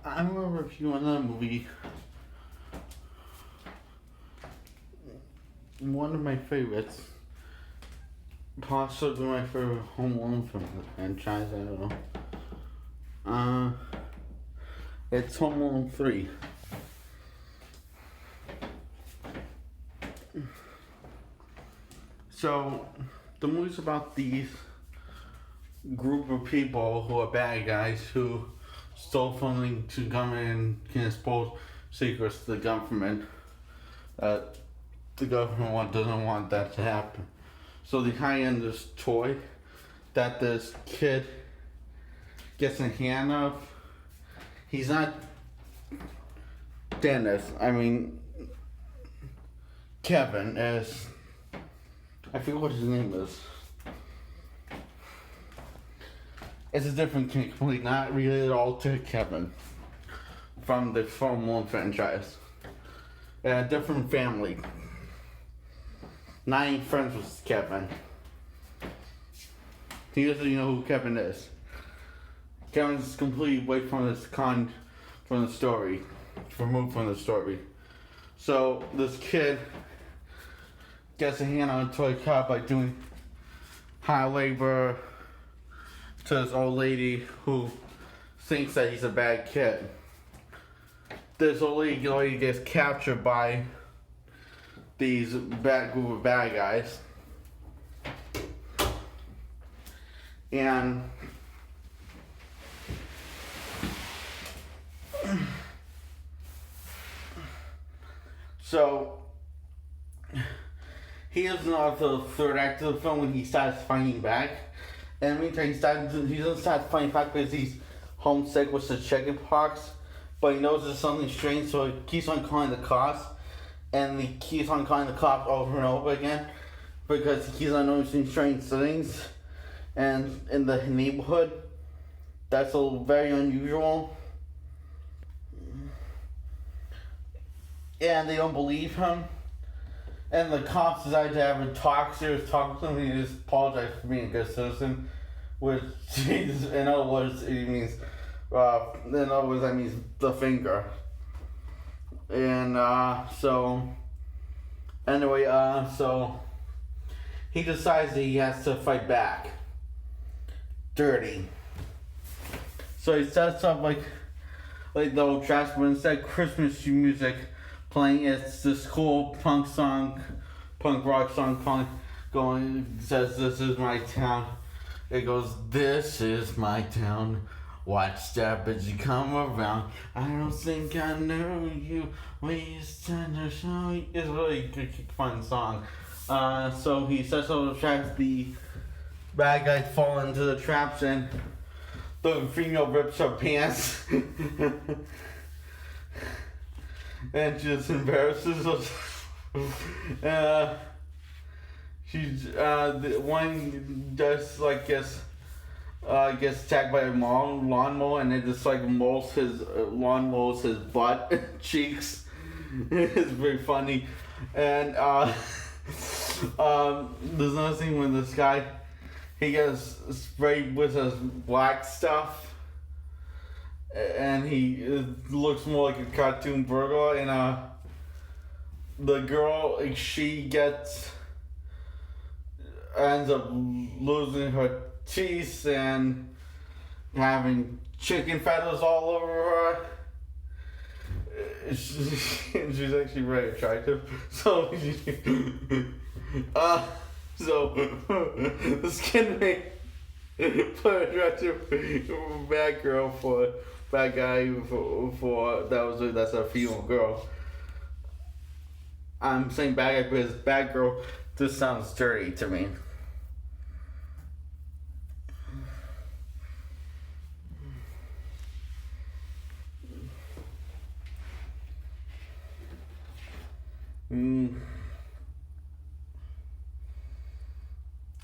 I'm gonna review another movie. One of my favorites. Possibly my favorite Home Alone film franchise. I don't know. It's Home Alone 3. So, the movie's about these group of people who are bad guys who stole funding to government and can expose secrets to the government. The government doesn't want that to happen. So they hire in this toy that this kid gets a hand of. He's not Dennis. I mean, Kevin is. I forget what his name is. It's a different kid, completely not related at all to Kevin from the Home Alone franchise. A different family. Not even friends with Kevin. He doesn't even know who Kevin is. Kevin's completely away from from the story, removed from the story. So this kid gets a hand on a toy car by doing high labor to this old lady who thinks that he's a bad kid. This old lady gets captured by these bad group of bad guys. And so he is not the third act of the film when he starts fighting back. And in the meantime, he doesn't start fighting back because he's homesick with the chicken pox. But he knows there's something strange, so he keeps on calling the cops. And he keeps on calling the cops over and over again because he keeps on noticing strange things. And in the neighborhood, that's very unusual. And they don't believe him. And the cops decide to have a serious talk with him. He just apologized for being a good citizen, which in other words, that means the finger. And so he decides that he has to fight back. Dirty. So he sets up like the old trash, but instead of Christmas music playing, it's this cool punk rock song going, says, "This is my town." It goes, "This is my town. Watch that as you come around. I don't think I know you. We stand to show you." It's a really good, fun song. So he sets up the traps. The bad guys fall into the traps, and the female rips her pants. And just embarrasses us. She's the one just gets attacked by a lawnmower, and it just mows his butt cheeks. It's very funny. And there's another scene when this guy he gets sprayed with his black stuff. And he looks more like a cartoon burglar, and the girl, she ends up losing her teeth and having chicken feathers all over her. She's actually very attractive. So this kid may put attractive bad girl for bad guy for that's a female girl. I'm saying bad guy because bad girl just sounds dirty to me.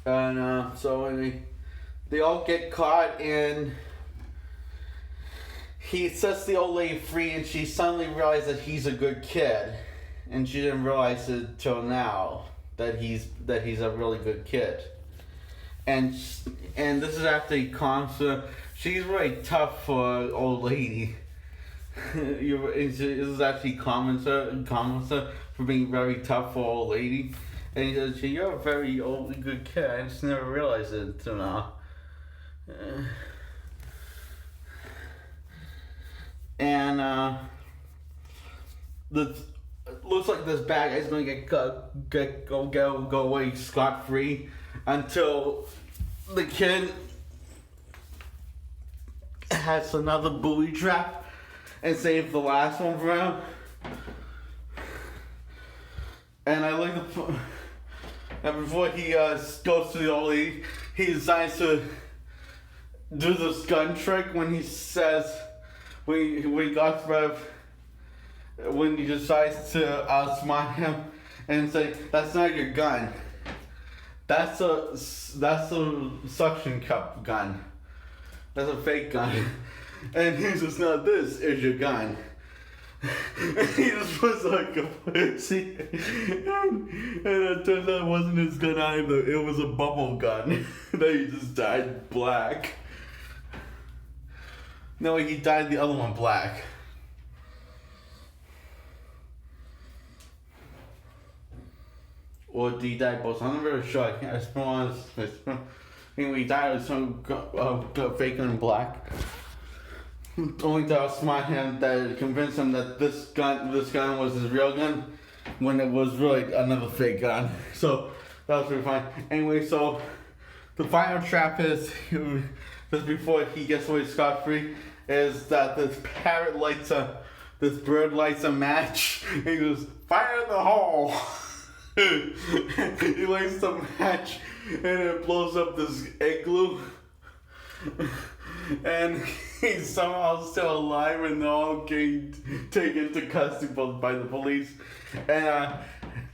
And so they all get caught, and he sets the old lady free, and she suddenly realizes that he's a good kid, and she didn't realize it till now that he's a really good kid. And this is after he calms her. She's really tough for an old lady. this is actually comments for being very tough for old lady. And he says, you're a very old, good kid. I just never realized it until now. And the looks like this bad guy's gonna go away scot free until the kid has another booby trap and save the last one for him. And I like the. And before he goes to the old lady, he decides to do this gun trick when he says, when he decides to smite him and say, "That's not your gun. That's a suction cup gun. That's a fake gun." And he's just, "No, this is your gun." And he just was like a pussy. And it turns out it wasn't his gun either. It was a bubble gun. That he just dyed black. No, he dyed the other one black. Or did he dye both? I'm not very sure. I can't. Anyway, he dyed with some fake gun black. Only to outsmart him, that convinced him that this gun was his real gun, when it was really another fake gun. So that was pretty fun. Anyway, so the final trap is, just before he gets away scot free, is that this bird lights a match. And he goes, "Fire in the hole!" He lights the match, and it blows up this igloo. And he's somehow still alive, and they're all getting taken into custody by the police. And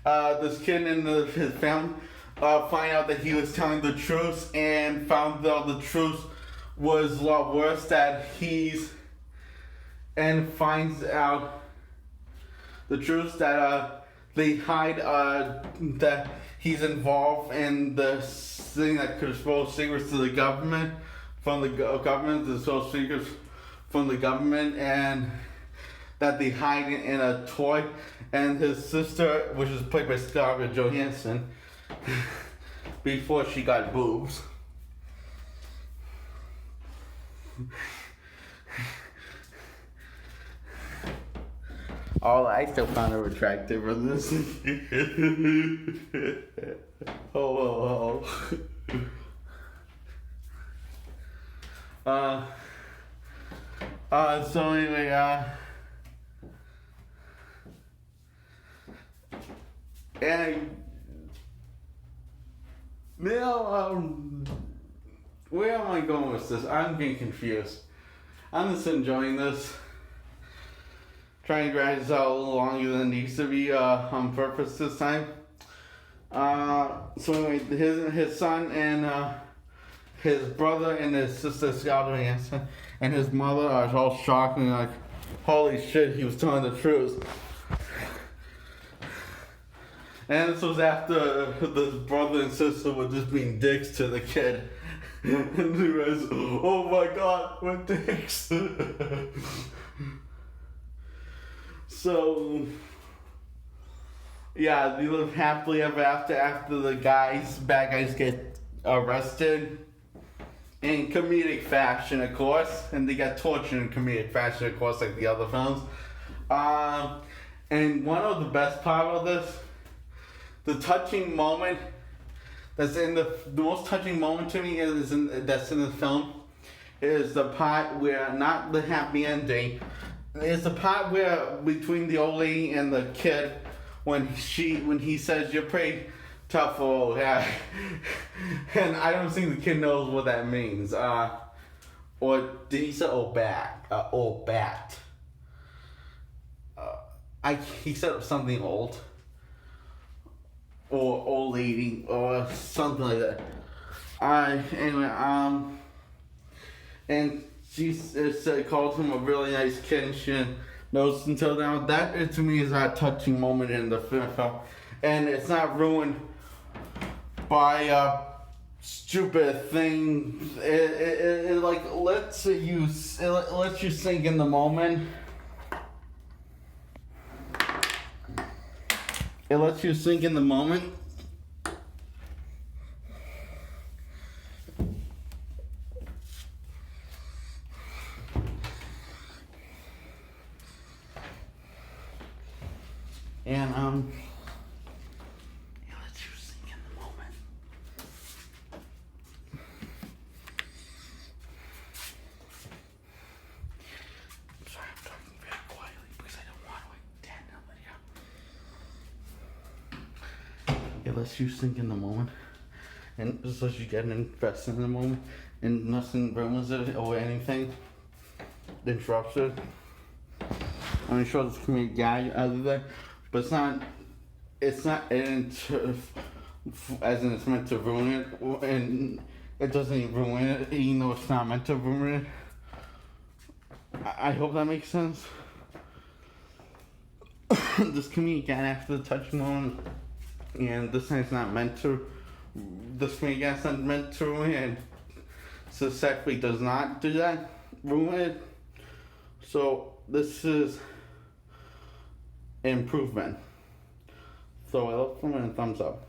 this kid and his family find out that he was telling the truth, and found out the truth was a lot worse, finds out the truth that they hide that he's involved in the thing that could expose secrets to the government. From the government, the social secrets from the government, and that they hide it in a toy. And his sister, which is played by Scarlett Johansson, before she got boobs. I still found her attractive in this. Oh. So anyway, and now, where am I going with this? I'm getting confused. I'm just enjoying this. Trying to drag this out a little longer than it needs to be, on purpose this time. So anyway, his son and, his brother and his sister Scarlett Johansson and his mother are all shocked and like, "Holy shit, he was telling the truth." And this was after the brother and sister were just being dicks to the kid. And he was, "Oh my god, we're dicks." So yeah, they live happily ever after the bad guys get arrested. In comedic fashion, of course, and they got tortured in comedic fashion, of course, like the other films. And one of the best part of this, the touching moment the most touching moment to me that's in the film, is the part where, not the happy ending, it's the part where between the old lady and the kid, when he says, "You're pretty tough for old guy." And I don't think the kid knows what that means. Or did he say old bat? He said something old. Or old lady, or something like that. Anyway, and she called him a really nice kid, and she didn't notice until now. That, to me, is a touching moment in the film. And it's not ruined by stupid thing. It lets you sink in the moment, It lets you sink in the moment. And it lets you sink in the moment. I'm sorry, I'm talking very quietly because I don't want to attend the video. It lets you sink in the moment, and just lets you get invested in the moment, and nothing ruins it or anything interrupts it. I'm sure this can be a gag out of there, but it's not as in it's meant to ruin it, and it doesn't even ruin it, even though it's not meant to ruin it. I hope that makes sense. This can be a gag after the touching moment, and this thing's not meant to. This can be a gag not meant to ruin it, and successfully does not do that, ruin it. So this is improvement. So I look for a thumbs up.